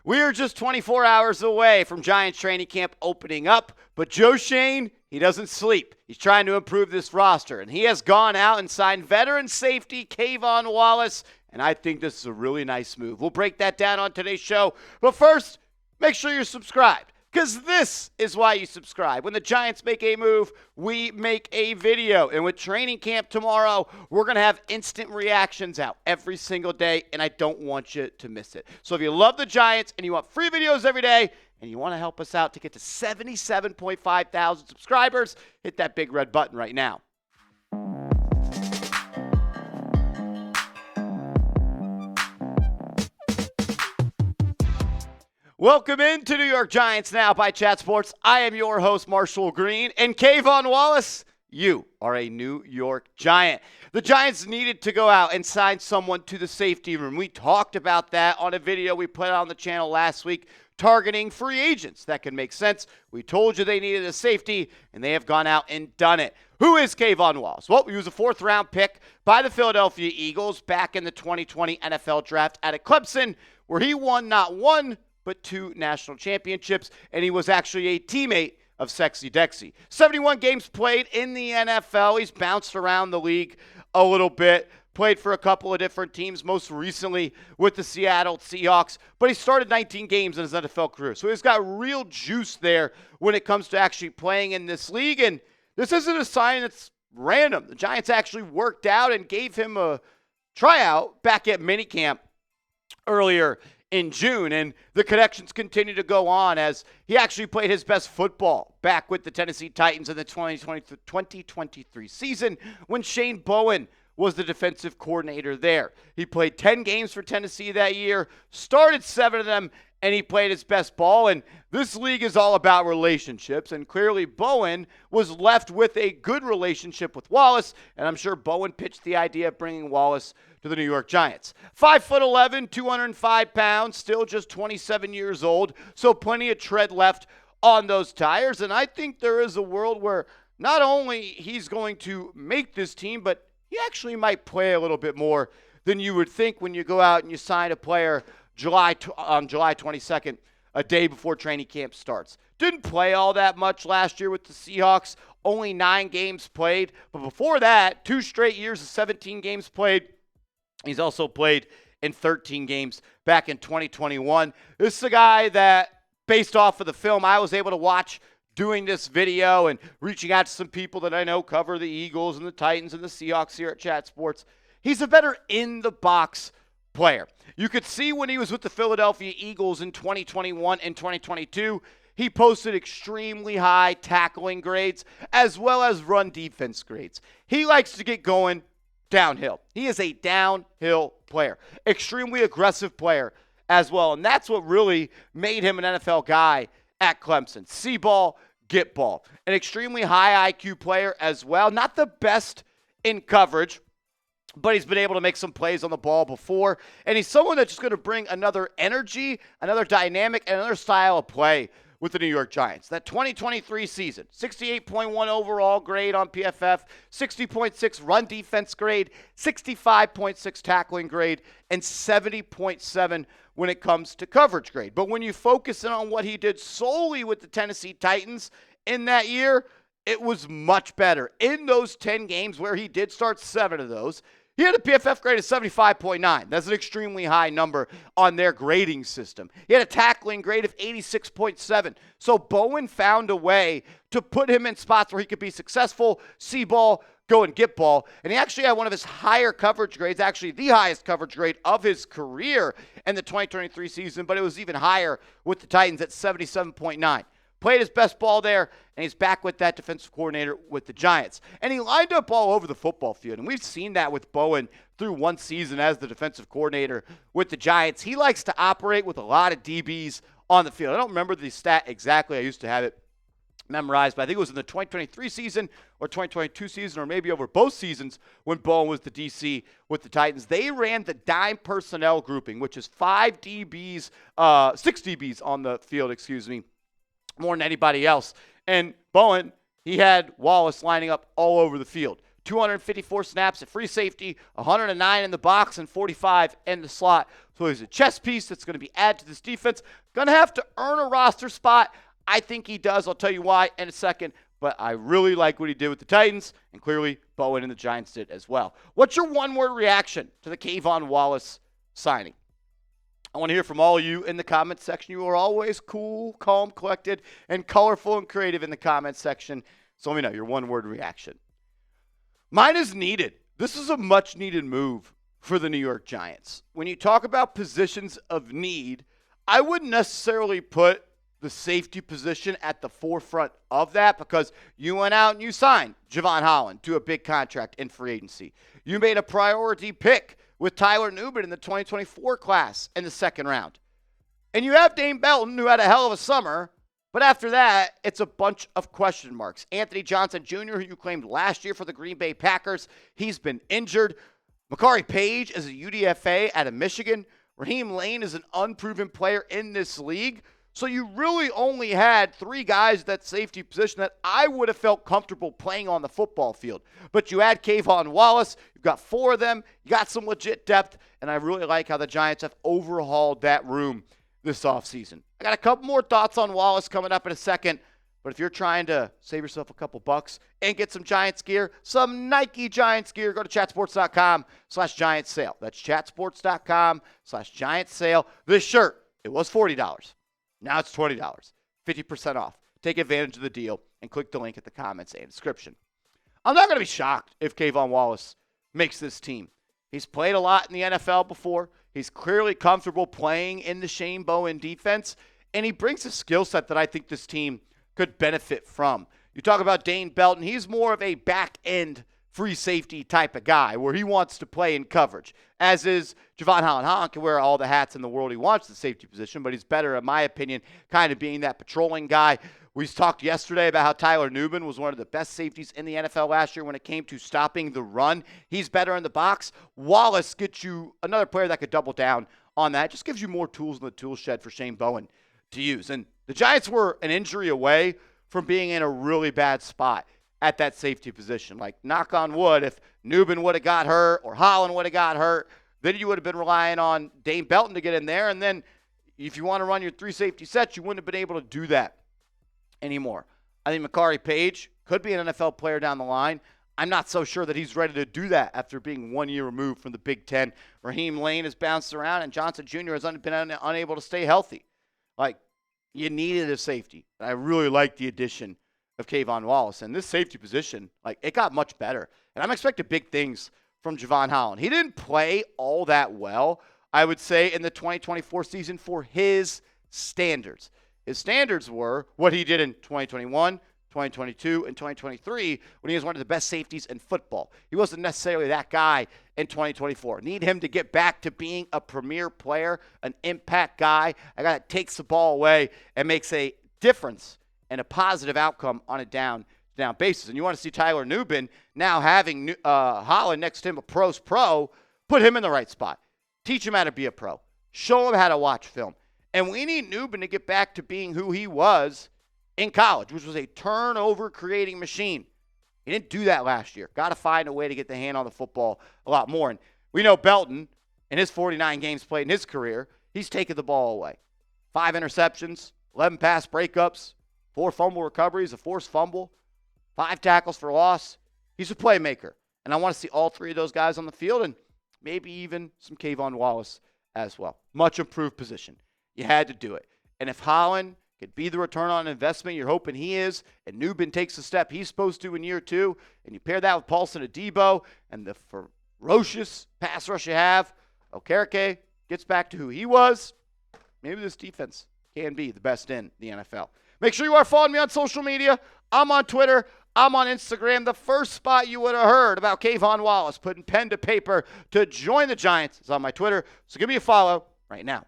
We are just 24 hours away from Giants training camp opening up, but Joe Shane, he doesn't sleep. He's trying to improve this roster, and he has gone out and signed veteran safety K'Von Wallace, and I think this is a really nice move. We'll break that down on today's show, but first, make sure you're subscribed, because this is why you subscribe. When the Giants make a move, we make a video. And with training camp tomorrow, we're going to have instant reactions out every single day, and I don't want you to miss it. So if you love the Giants and you want free videos every day, and you want to help us out to get to 77.5 thousand subscribers, hit that big red button right now. Welcome into New York Giants Now by Chat Sports. I am your host, Marshall Green, and K'Von Wallace, you are a New York Giant. The Giants needed to go out and sign someone to the safety room. We talked about that on a video we put on the channel last week, targeting free agents. That can make sense. We told you they needed a safety, and they have gone out and done it. Who is K'Von Wallace? Well, he was a fourth-round pick by the Philadelphia Eagles back in the 2020 NFL Draft out of Clemson, where he won not one, but 2 national championships, and he was actually a teammate of Sexy Dexy. 71 games played in the NFL. He's bounced around the league a little bit, played for a couple of different teams, most recently with the Seattle Seahawks, but he started 19 games in his NFL career. So he's got real juice there when it comes to actually playing in this league, and this isn't a sign that's random. The Giants actually worked out and gave him a tryout back at minicamp earlier in June, and the connections continue to go on as he actually played his best football back with the Tennessee Titans in the 2023 season when Shane Bowen was the defensive coordinator there. He played 10 games for Tennessee that year, started 7 of them, and he played his best ball. And this league is all about relationships, and clearly Bowen was left with a good relationship with Wallace, and I'm sure Bowen pitched the idea of bringing Wallace to the New York Giants. 5'11", 205 pounds, still just 27 years old, so plenty of tread left on those tires, and I think there is a world where not only he's going to make this team, but he actually might play a little bit more than you would think when you go out and you sign a player on July 22nd, a day before training camp starts. Didn't play all that much last year with the Seahawks, only 9 games played, but before that, 2 straight years of 17 games played. He's also played in 13 games back in 2021. This is a guy that, based off of the film I was able to watch doing this video and reaching out to some people that I know cover the Eagles and the Titans and the Seahawks here at Chat Sports, he's a better in-the-box player. You could see when he was with the Philadelphia Eagles in 2021 and 2022, he posted extremely high tackling grades as well as run defense grades. He likes to get going downhill. He is a downhill player, extremely aggressive player as well, and that's what really made him an NFL guy at Clemson. See ball, get ball. An extremely high IQ player as well. Not the best in coverage, but he's been able to make some plays on the ball before, and he's someone that's just going to bring another energy, another dynamic, and another style of play with the New York Giants. That 2023 season, 68.1 overall grade on PFF, 60.6 run defense grade, 65.6 tackling grade, and 70.7 when it comes to coverage grade. But when you focus in on what he did solely with the Tennessee Titans in that year, it was much better. In those 10 games where he did start 7 of those, he had a PFF grade of 75.9. That's an extremely high number on their grading system. He had a tackling grade of 86.7. So Bowen found a way to put him in spots where he could be successful, see ball, go and get ball. And he actually had one of his higher coverage grades, actually the highest coverage grade of his career in the 2023 season, but it was even higher with the Titans at 77.9. Played his best ball there, and he's back with that defensive coordinator with the Giants. And he lined up all over the football field, and we've seen that with Bowen through one season as the defensive coordinator with the Giants. He likes to operate with a lot of DBs on the field. I don't remember the stat exactly. I used to have it memorized, but I think it was in the 2023 season or 2022 season, or maybe over both seasons when Bowen was the DC with the Titans. They ran the dime personnel grouping, which is 6 DBs on the field, more than anybody else. And Bowen, he had Wallace lining up all over the field. 254 snaps at free safety, 109 in the box, and 45 in the slot. So he's a chess piece that's going to be added to this defense. Going to have to earn a roster spot. I think he does. I'll tell you why in a second. But I really like what he did with the Titans, and clearly Bowen and the Giants did as well. What's your one-word reaction to the K'Von Wallace signing? I want to hear from all of you in the comments section. You are always cool, calm, collected, and colorful and creative in the comments section. So let me know your one-word reaction. Mine is needed. This is a much-needed move for the New York Giants. When you talk about positions of need, I wouldn't necessarily put the safety position at the forefront of that because you went out and you signed Javon Holland to a big contract in free agency. You made a priority pick with Tyler Nubin in the 2024 class in the second round. And you have Dane Belton, who had a hell of a summer, but after that, it's a bunch of question marks. Anthony Johnson Jr., who you claimed last year for the Green Bay Packers, he's been injured. Makari Page is a UDFA out of Michigan. Raheem Lane is an unproven player in this league. So you really only had three guys at that safety position that I would have felt comfortable playing on the football field. But you add K'Von Wallace. You've got four of them. You got some legit depth. And I really like how the Giants have overhauled that room this offseason. I got a couple more thoughts on Wallace coming up in a second. But if you're trying to save yourself a couple bucks and get some Giants gear, some Nike Giants gear, go to chatsports.com/Giants sale. That's chatsports.com/Giants sale. This shirt, it was $40. Now it's $20, 50% off. Take advantage of the deal and click the link at the comments and description. I'm not going to be shocked if K'Von Wallace makes this team. He's played a lot in the NFL before. He's clearly comfortable playing in the Shane Bowen defense, and he brings a skill set that I think this team could benefit from. You talk about Dane Belton. He's more of a back-end free safety type of guy where he wants to play in coverage, as is Javon Holland. Holland can wear all the hats in the world he wants at the safety position, but he's better, in my opinion, kind of being that patrolling guy. We talked yesterday about how Tyler Nubin was one of the best safeties in the NFL last year when it came to stopping the run. He's better in the box. Wallace gets you another player that could double down on that. Just gives you more tools in the tool shed for Shane Bowen to use. And the Giants were an injury away from being in a really bad spot at that safety position. Like, knock on wood, if Nubin would have got hurt or Holland would have got hurt, then you would have been relying on Dane Belton to get in there. And then if you want to run your three safety sets, you wouldn't have been able to do that anymore. I think Makari Page could be an NFL player down the line. I'm not so sure that he's ready to do that after being 1 year removed from the Big Ten. Raheem Lane has bounced around, and Johnson Jr. has been unable to stay healthy. Like, you needed a safety. I really like the addition of K'Von Wallace. And this safety position, like, it got much better. And I'm expecting big things from Javon Holland. He didn't play all that well, I would say, in the 2024 season for his standards. His standards were what he did in 2021, 2022, and 2023 when he was one of the best safeties in football. He wasn't necessarily that guy in 2024. Need him to get back to being a premier player, an impact guy, a guy that takes the ball away and makes a difference and a positive outcome on a down basis. And you want to see Tyler Nubin now having Holland next to him, a pro's pro, put him in the right spot. Teach him how to be a pro. Show him how to watch film. And we need Nubin to get back to being who he was in college, which was a turnover-creating machine. He didn't do that last year. Got to find a way to get the hand on the football a lot more. And we know Belton, in his 49 games played in his career, he's taken the ball away. 5 interceptions, 11 pass breakups, 4 fumble recoveries, a forced fumble, 5 tackles for loss. He's a playmaker. And I want to see all 3 of those guys on the field and maybe even some K'Von Wallace as well. Much improved position. You had to do it. And if Holland could be the return on investment you're hoping he is, and Nubin takes the step he's supposed to in year 2, and you pair that with Paulson Adebo and the ferocious pass rush you have, Okereke gets back to who he was, maybe this defense can be the best in the NFL. Make sure you are following me on social media. I'm on Twitter. I'm on Instagram. The first spot you would have heard about K'Von Wallace putting pen to paper to join the Giants is on my Twitter. So give me a follow right now.